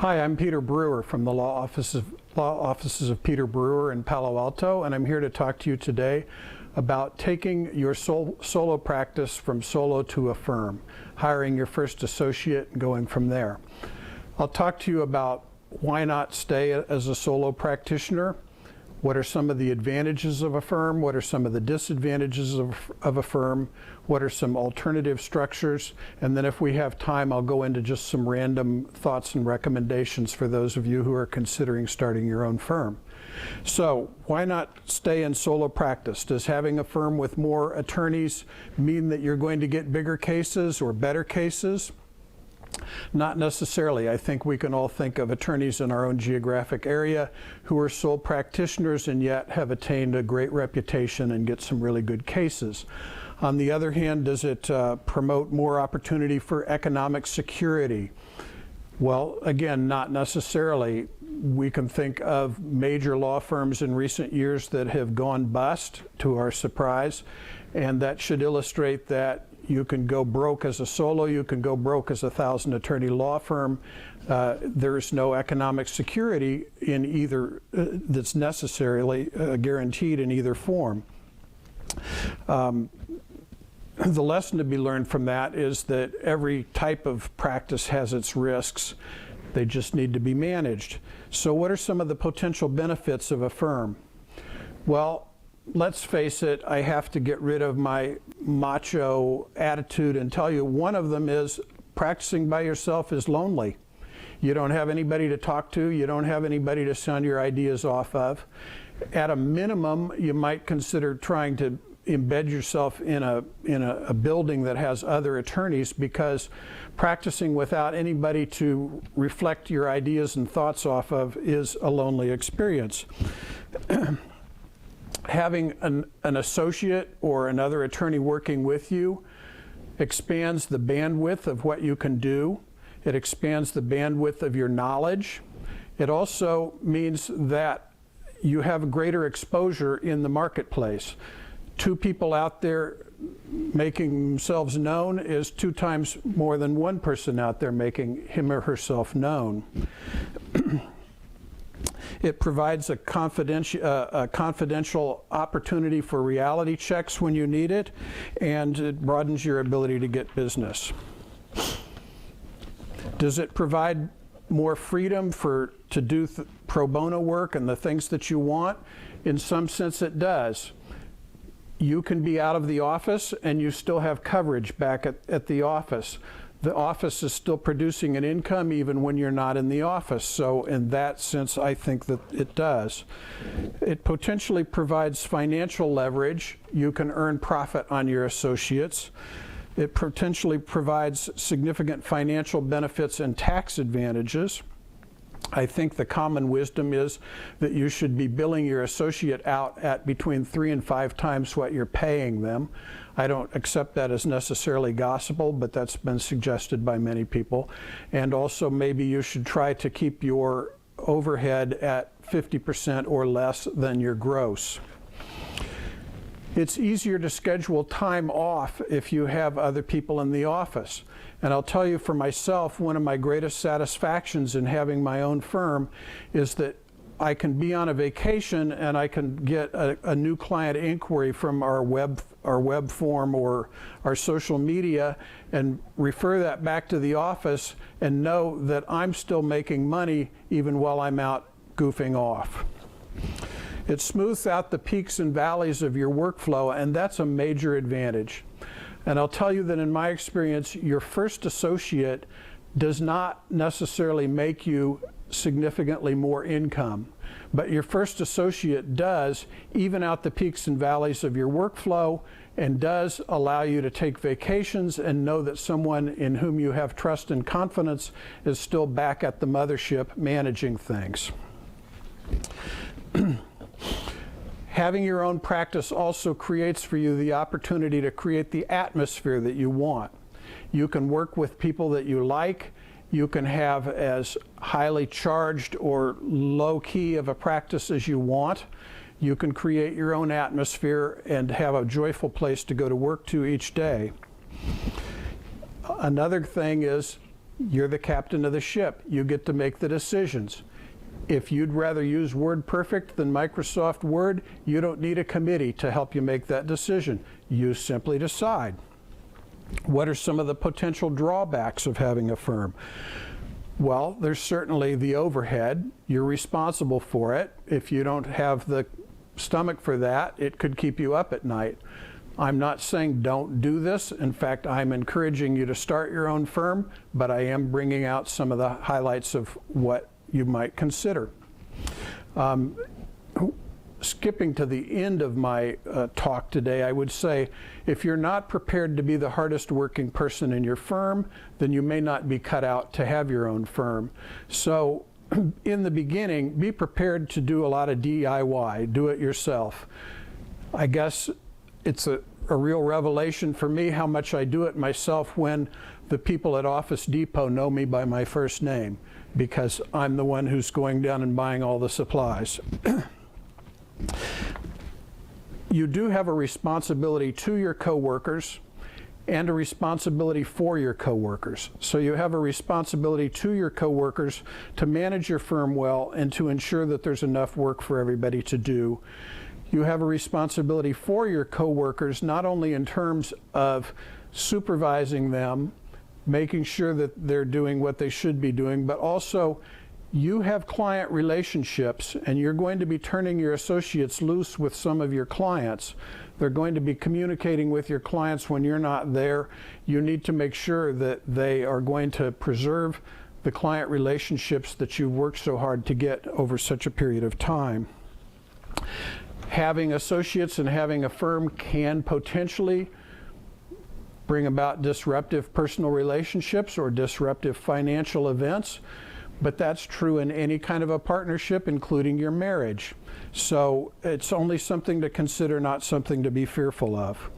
Hi, I'm Peter Brewer from the law offices of Peter Brewer in Palo Alto, and I'm here to talk to you today about taking your solo practice from solo to a firm, hiring your first associate and going from there. I'll talk to you about why not stay as a solo practitioner, what are some of the advantages of a firm, what are some of the disadvantages of a firm, what are some alternative structures, and then if we have time, I'll go into just some random thoughts and recommendations for those of you who are considering starting your own firm. So why not stay in solo practice? Does having a firm with more attorneys mean that you're going to get bigger cases or better cases? Not necessarily. I think we can all think of attorneys in our own geographic area who are sole practitioners and yet have attained a great reputation and get some really good cases. On the other hand, does it promote more opportunity for economic security? Well, again, not necessarily. We can think of major law firms in recent years that have gone bust, to our surprise, and that should illustrate that you can go broke as a solo, you can go broke as a 1,000-attorney law firm. There's no economic security in either that's necessarily guaranteed in either form. The lesson to be learned from that is that every type of practice has its risks. They just need to be managed. So what are some of the potential benefits of a firm? Well, let's face it, I have to get rid of my macho attitude and tell you one of them is practicing by yourself is lonely. You don't have anybody to talk to, you don't have anybody to sound your ideas off of. At a minimum, you might consider trying to embed yourself in a building that has other attorneys, because practicing without anybody to reflect your ideas and thoughts off of is a lonely experience. Having an associate or another attorney working with you expands the bandwidth of what you can do. It expands the bandwidth of your knowledge. It also means that you have a greater exposure in the marketplace. Two people out there making themselves known is 2 times more than one person out there making him or herself known. It provides a confidential opportunity for reality checks when you need it, and it broadens your ability to get business. Does it provide more freedom to do pro bono work and the things that you want? In some sense it does. You can be out of the office and you still have coverage back at the office. The office is still producing an income even when you're not in the office. So in that sense, I think that it does. It potentially provides financial leverage. You can earn profit on your associates. It potentially provides significant financial benefits and tax advantages. I think the common wisdom is that you should be billing your associate out at between 3 and 5 times what you're paying them. I don't accept that as necessarily gospel, but that's been suggested by many people. And also maybe you should try to keep your overhead at 50% or less than your gross. It's easier to schedule time off if you have other people in the office. And I'll tell you for myself, one of my greatest satisfactions in having my own firm is that I can be on a vacation and I can get a new client inquiry from our web form or our social media and refer that back to the office and know that I'm still making money even while I'm out goofing off. It smooths out the peaks and valleys of your workflow, and that's a major advantage. And I'll tell you that in my experience, your first associate does not necessarily make you significantly more income, but your first associate does even out the peaks and valleys of your workflow and does allow you to take vacations and know that someone in whom you have trust and confidence is still back at the mothership managing things. Having your own practice also creates for you the opportunity to create the atmosphere that you want. You can work with people that you like. You can have as highly charged or low-key of a practice as you want. You can create your own atmosphere and have a joyful place to go to work to each day. Another thing is You're the captain of the ship. You get to make the decisions. If you'd rather use WordPerfect than Microsoft Word, you don't need a committee to help you make that decision. You simply decide. What are some of the potential drawbacks of having a firm? Well, there's certainly the overhead. You're responsible for it. If you don't have the stomach for that, it could keep you up at night. I'm not saying don't do this. In fact, I'm encouraging you to start your own firm, but I am bringing out some of the highlights of what you might consider. Skipping to the end of my talk today, I would say if you're not prepared to be the hardest working person in your firm, then you may not be cut out to have your own firm. So in the beginning, be prepared to do a lot of DIY, do it yourself. I guess it's a real revelation for me how much I do it myself when the people at Office Depot know me by my first name, because I'm the one who's going down and buying all the supplies. You do have a responsibility to your coworkers and a responsibility for your coworkers. So you have a responsibility to your coworkers to manage your firm well and to ensure that there's enough work for everybody to do. You have a responsibility for your coworkers, not only in terms of supervising them, making sure that they're doing what they should be doing, but also you have client relationships, and you're going to be turning your associates loose with some of your clients. They're going to be communicating with your clients when you're not there. You need to make sure that they are going to preserve the client relationships that you've worked so hard to get over such a period of time. Having associates and having a firm can potentially bring about disruptive personal relationships or disruptive financial events. But that's true in any kind of a partnership, including your marriage. So it's only something to consider, not something to be fearful of.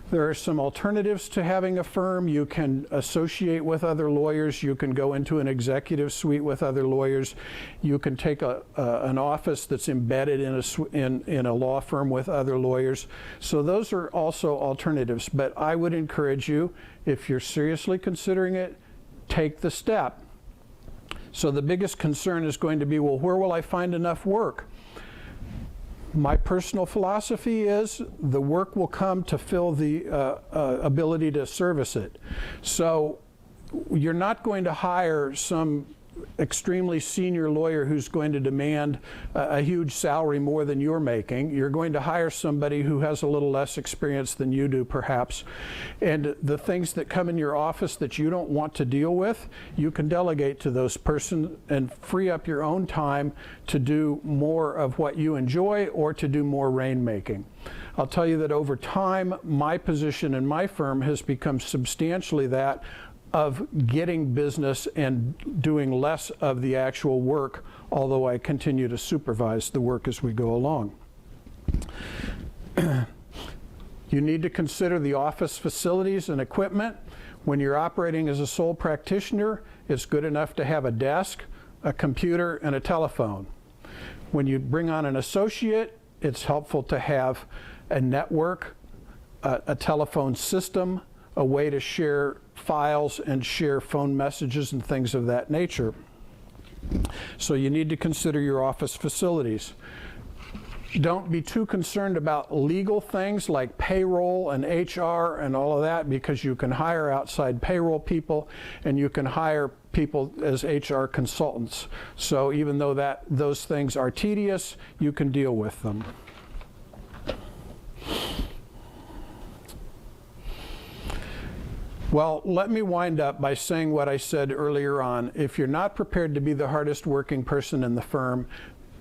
There are some alternatives to having a firm. You can associate with other lawyers. You can go into an executive suite with other lawyers. You can take an office that's embedded in a law firm with other lawyers. So those are also alternatives. But I would encourage you, if you're seriously considering it, take the step. So the biggest concern is going to be, well, where will I find enough work? My personal philosophy is the work will come to fill the ability to service it. So you're not going to hire some extremely senior lawyer who's going to demand a huge salary more than you're making. You're going to hire somebody who has a little less experience than you do, perhaps. And the things that come in your office that you don't want to deal with, you can delegate to those persons and free up your own time to do more of what you enjoy or to do more rainmaking. I'll tell you that over time, my position in my firm has become substantially that of getting business and doing less of the actual work, although I continue to supervise the work as we go along. You need to consider the office facilities and equipment. When you're operating as a sole practitioner, it's good enough to have a desk, a computer, and a telephone. When you bring on an associate, it's helpful to have a network, a telephone system, a way to share files and share phone messages and things of that nature. So you need to consider your office facilities. Don't be too concerned about legal things like payroll and HR and all of that, because you can hire outside payroll people and you can hire people as HR consultants. So even though those things are tedious, you can deal with them. Well, let me wind up by saying what I said earlier on. If you're not prepared to be the hardest working person in the firm,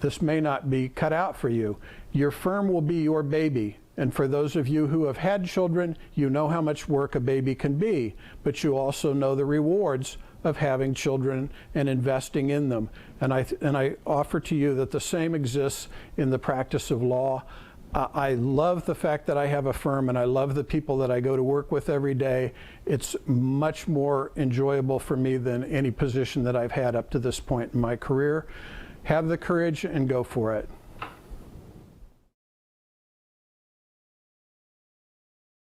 this may not be cut out for you. Your firm will be your baby. And for those of you who have had children, you know how much work a baby can be, but you also know the rewards of having children and investing in them. And I offer to you that the same exists in the practice of law. I love the fact that I have a firm, and I love the people that I go to work with every day. It's much more enjoyable for me than any position that I've had up to this point in my career. Have the courage and go for it.